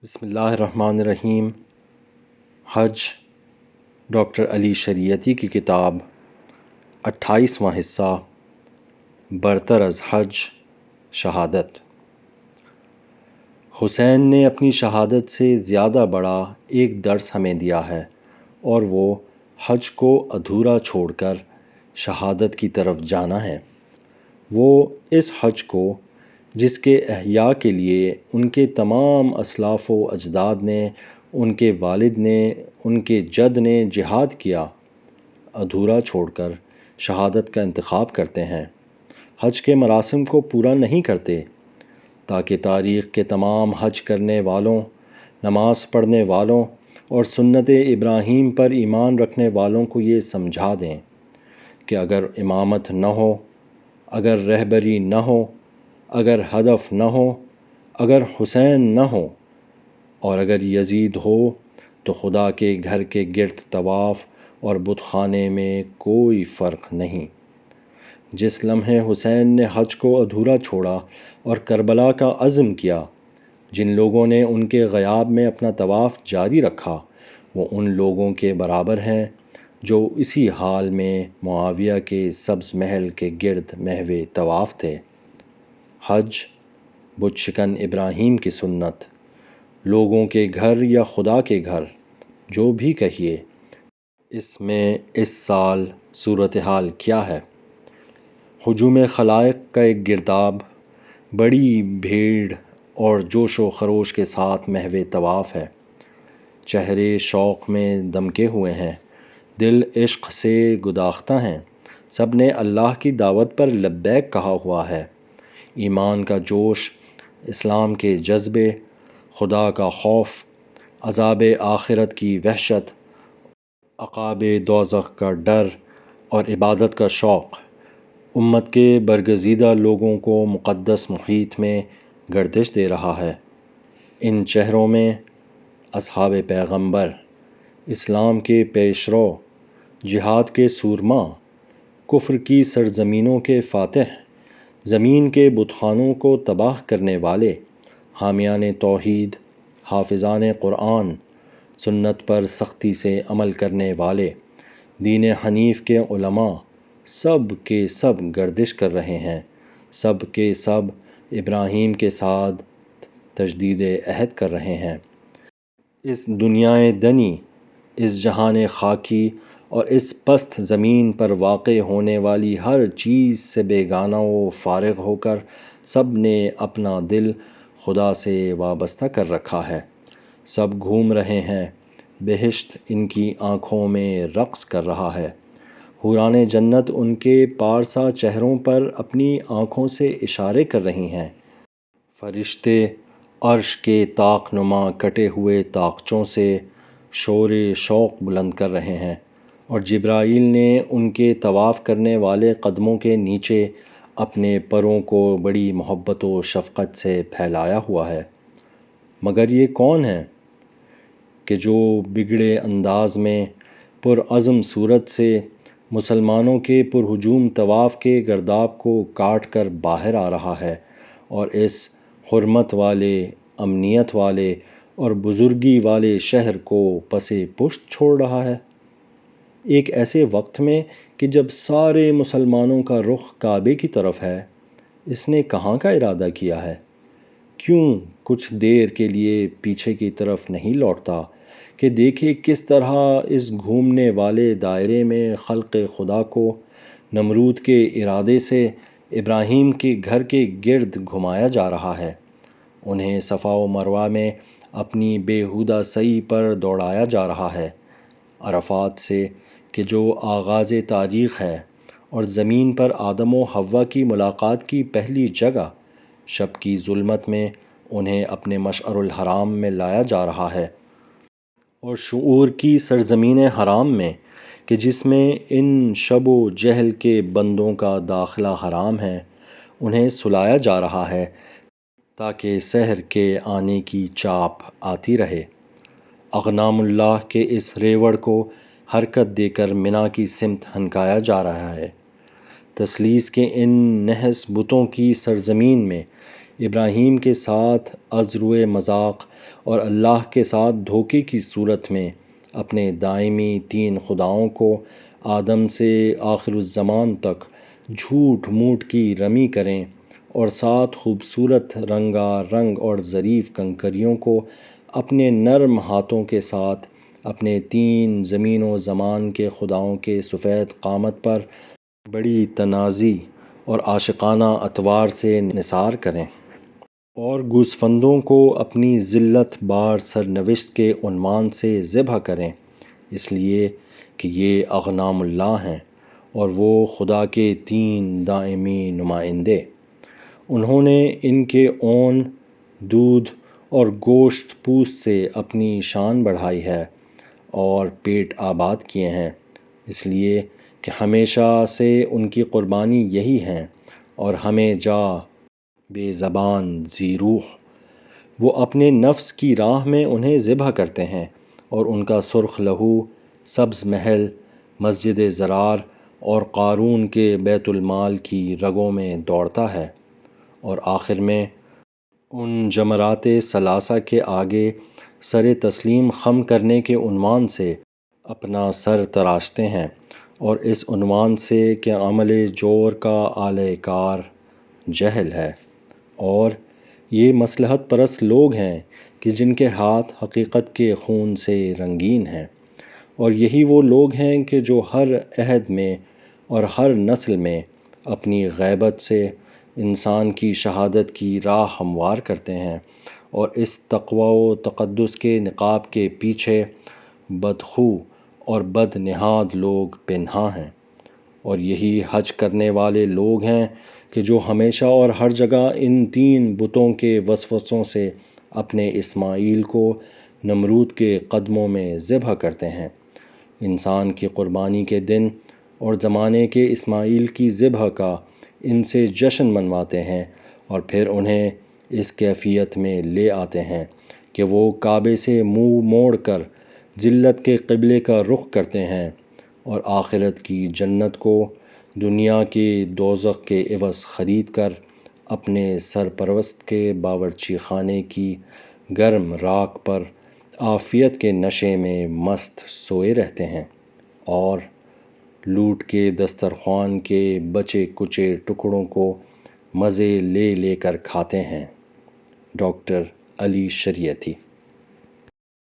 بسم اللہ الرحمن الرحیم۔ حج ڈاکٹر علی شریعتی کی کتاب 28واں حصہ برتر از حج شہادت۔ حسین نے اپنی شہادت سے زیادہ بڑا ایک درس ہمیں دیا ہے، اور وہ حج کو ادھورا چھوڑ کر شہادت کی طرف جانا ہے۔ وہ اس حج کو جس کے احیاء کے لیے ان کے تمام اسلاف و اجداد نے، ان کے والد نے، ان کے جد نے جہاد کیا، ادھورا چھوڑ کر شہادت کا انتخاب کرتے ہیں، حج کے مراسم کو پورا نہیں کرتے، تاکہ تاریخ کے تمام حج کرنے والوں، نماز پڑھنے والوں اور سنت ابراہیم پر ایمان رکھنے والوں کو یہ سمجھا دیں کہ اگر امامت نہ ہو، اگر رہبری نہ ہو، اگر ہدف نہ ہو، اگر حسین نہ ہو، اور اگر یزید ہو، تو خدا کے گھر کے گرد طواف اور بت خانے میں کوئی فرق نہیں۔ جس لمحے حسین نے حج کو ادھورا چھوڑا اور کربلا کا عزم کیا، جن لوگوں نے ان کے غیاب میں اپنا طواف جاری رکھا، وہ ان لوگوں کے برابر ہیں جو اسی حال میں معاویہ کے سبز محل کے گرد محو طواف تھے۔ حج بت شکن ابراہیم کی سنت، لوگوں کے گھر یا خدا کے گھر، جو بھی کہیے، اس میں اس سال صورتحال کیا ہے؟ ہجوم خلائق کا ایک گرداب، بڑی بھیڑ اور جوش و خروش کے ساتھ محو طواف ہے۔ چہرے شوق میں دمکے ہوئے ہیں، دل عشق سے گداختہ ہیں، سب نے اللہ کی دعوت پر لبیک کہا ہوا ہے۔ ایمان کا جوش، اسلام کے جذبے، خدا کا خوف، عذاب آخرت کی وحشت، عقاب دوزخ کا ڈر اور عبادت کا شوق، امت کے برگزیدہ لوگوں کو مقدس محیط میں گردش دے رہا ہے۔ ان چہروں میں اصحاب پیغمبر، اسلام کے پیشرو، جہاد کے سورما، کفر کی سرزمینوں کے فاتح، زمین کے بت خانوں کو تباہ کرنے والے، حامیان توحید، حافظان قرآن، سنت پر سختی سے عمل کرنے والے، دین حنیف کے علماء، سب کے سب گردش کر رہے ہیں، سب کے سب ابراہیم کے ساتھ تجدید عہد کر رہے ہیں۔ اس دنیائے دنی، اس جہان خاکی اور اس پست زمین پر واقع ہونے والی ہر چیز سے بیگانہ و فارغ ہو کر سب نے اپنا دل خدا سے وابستہ کر رکھا ہے۔ سب گھوم رہے ہیں، بہشت ان کی آنکھوں میں رقص کر رہا ہے، حوران جنت ان کے پارسا چہروں پر اپنی آنکھوں سے اشارے کر رہی ہیں، فرشتے عرش کے طاق نما کٹے ہوئے طاقچوں سے شور شوق بلند کر رہے ہیں، اور جبرائیل نے ان کے طواف کرنے والے قدموں کے نیچے اپنے پروں کو بڑی محبت و شفقت سے پھیلایا ہوا ہے۔ مگر یہ کون ہیں کہ جو بگڑے انداز میں پرعزم صورت سے مسلمانوں کے پرہجوم طواف کے گرداب کو کاٹ کر باہر آ رہا ہے، اور اس حرمت والے، امنیت والے اور بزرگی والے شہر کو پس پشت چھوڑ رہا ہے؟ ایک ایسے وقت میں کہ جب سارے مسلمانوں کا رخ کعبے کی طرف ہے، اس نے کہاں کا ارادہ کیا ہے؟ کیوں کچھ دیر کے لیے پیچھے کی طرف نہیں لوٹتا کہ دیکھے کس طرح اس گھومنے والے دائرے میں خلق خدا کو نمرود کے ارادے سے ابراہیم کے گھر کے گرد گھمایا جا رہا ہے، انہیں صفا و مروہ میں اپنی بیہودہ سعی پر دوڑایا جا رہا ہے، عرفات سے کہ جو آغاز تاریخ ہے اور زمین پر آدم و حوا کی ملاقات کی پہلی جگہ، شب کی ظلمت میں انہیں اپنے مشعر الحرام میں لایا جا رہا ہے، اور شعور کی سرزمین حرام میں کہ جس میں ان شب و جہل کے بندوں کا داخلہ حرام ہے، انہیں سلایا جا رہا ہے تاکہ سحر کے آنے کی چاپ آتی رہے۔ اغنام اللہ کے اس ریوڑ کو حرکت دے کر منا کی سمت ہنکایا جا رہا ہے۔ تثلیث کے ان نحس بتوں کی سرزمین میں ابراہیم کے ساتھ ازرو مذاق اور اللہ کے ساتھ دھوکے کی صورت میں اپنے دائمی 3 خداؤں کو آدم سے آخر الزمان تک جھوٹ موٹ کی رمی کریں اور 7 خوبصورت رنگا رنگ اور ظریف کنکریوں کو اپنے نرم ہاتھوں کے ساتھ اپنے 3 زمین و زمان کے خداؤں کے سفید قامت پر بڑی تنازی اور عاشقانہ اطوار سے نثار کریں، اور گوسفندوں کو اپنی ذلت بار سرنوشت کے عنوان سے ذبح کریں، اس لیے کہ یہ اغنام اللہ ہیں اور وہ خدا کے 3 دائمی نمائندے۔ انہوں نے ان کے اون، دودھ اور گوشت پوست سے اپنی شان بڑھائی ہے اور پیٹ آباد کیے ہیں، اس لیے کہ ہمیشہ سے ان کی قربانی یہی ہے، اور ہمیں جا بے زبان ذی روح، وہ اپنے نفس کی راہ میں انہیں ذبح کرتے ہیں، اور ان کا سرخ لہو سبز محل، مسجد زرار اور قارون کے بیت المال کی رگوں میں دوڑتا ہے، اور آخر میں ان جمرات ثلاثہ کے آگے سر تسلیم خم کرنے کے عنوان سے اپنا سر تراشتے ہیں، اور اس عنوان سے کہ عمل جور کا آلہ کار جہل ہے، اور یہ مصلحت پرست لوگ ہیں کہ جن کے ہاتھ حقیقت کے خون سے رنگین ہیں، اور یہی وہ لوگ ہیں کہ جو ہر عہد میں اور ہر نسل میں اپنی غیبت سے انسان کی شہادت کی راہ ہموار کرتے ہیں، اور اس تقوی و تقدس کے نقاب کے پیچھے بدخو اور بد نہاد لوگ پنہاں ہیں، اور یہی حج کرنے والے لوگ ہیں کہ جو ہمیشہ اور ہر جگہ ان 3 بتوں کے وسوسوں سے اپنے اسماعیل کو نمرود کے قدموں میں ذبح کرتے ہیں۔ انسان کی قربانی کے دن اور زمانے کے اسماعیل کی ذبح کا ان سے جشن منواتے ہیں، اور پھر انہیں اس کیفیت میں لے آتے ہیں کہ وہ کعبے سے منہ موڑ کر ذلت کے قبلے کا رخ کرتے ہیں، اور آخرت کی جنت کو دنیا کے دوزخ کے عوض خرید کر اپنے سرپرست کے باورچی خانے کی گرم راکھ پر عافیت کے نشے میں مست سوئے رہتے ہیں، اور لوٹ کے دسترخوان کے بچے کچے ٹکڑوں کو مزے لے لے کر کھاتے ہیں۔ ڈاکٹر علی شریعتی۔